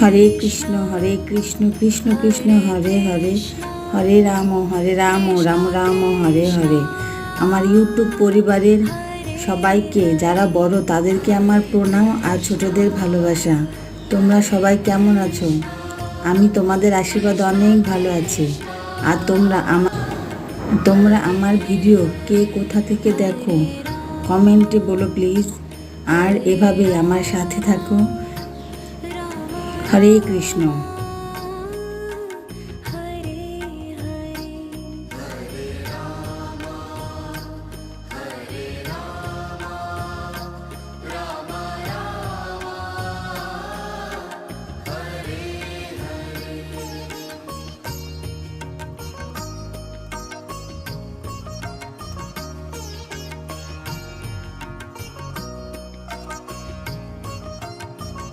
হরে কৃষ্ণ কৃষ্ণ কৃষ্ণ হরে হরে, হরে রাম রাম রাম হরে হরে। আমার ইউটিউব পরিবারের সবাইকে, যারা বড় তাদেরকে আমার প্রণাম আর ছোটদের ভালোবাসা। তোমরা সবাই কেমন আছো? আমি তোমাদের আশীর্বাদ অনেক ভালো আছি। আর তোমরা আমার ভিডিও কে কোথা থেকে দেখো কমেন্টে বলো প্লিজ। আর এভাবে আমার সাথে থাকো। হরে কৃষ্ণ।